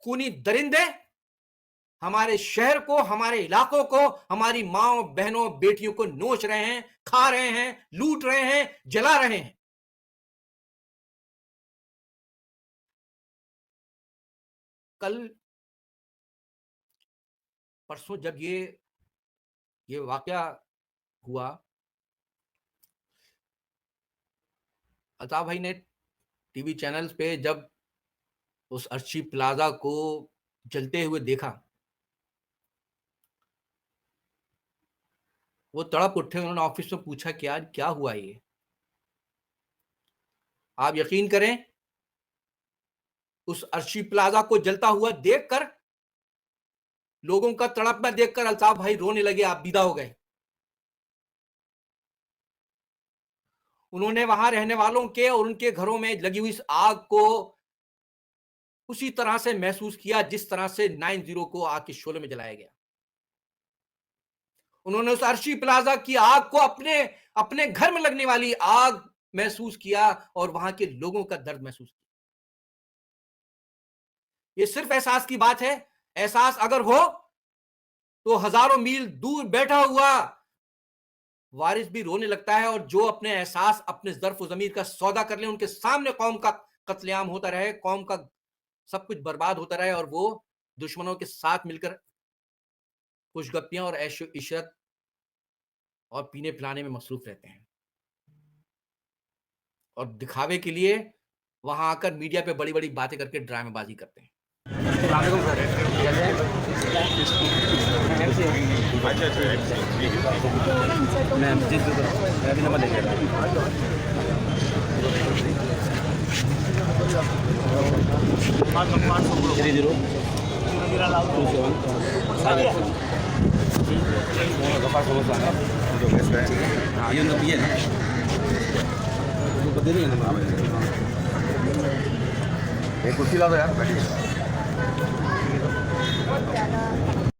खूनी दरिंदे हमारे शहर को, हमारे इलाकों को, हमारी माँओं, बहनों, बेटियों को नोच रहे हैं, खा रहे हैं, लूट रहे हैं, जला रहे हैं। कल परसों जब ये वाकया हुआ, अल्ताफ भाई ने टीवी चैनल्स पे जब उस अर्शी प्लाजा को जलते हुए देखा, वो तड़प उठे। उन्होंने ऑफिस में पूछा कि यार क्या हुआ ये? आप यकीन करें, उस अर्शी प्लाजा को जलता हुआ देखकर, लोगों का तड़पना देखकर अल्ताफ भाई रोने लगे, आप विदा हो गए। उन्होंने वहां रहने वालों के और उनके घरों में लगी हुई इस आग को उसी तरह से महसूस किया जिस तरह से 9/11 को आग के शोले में जलाया गया। उन्होंने उस अर्शी प्लाजा की आग को अपने अपने घर में लगने वाली आग महसूस किया और वहां के लोगों का दर्द महसूस किया। ये सिर्फ एहसास की बात है। एहसास अगर हो तो हजारों मील दूर बैठा हुआ वारिस भी रोने लगता है, और जो अपने एहसास, अपने ज़र्फ़ ज़मीर का सौदा कर ले, उनके सामने कौम का कत्लेआम होता रहे, कौम का सब कुछ बर्बाद होता रहे, और वो दुश्मनों के साथ मिलकर खुशगप्पियां और ऐशो इशरत और पीने पिलाने में मसरूफ रहते हैं, और दिखावे के लिए वहां आकर मीडिया पे बड़ी बड़ी बातें करके ड्रामेबाजी करते हैं। हाँ, yun na bien. Berdiri kan nama? एक कुर्सी ला दो यार, बैठिए।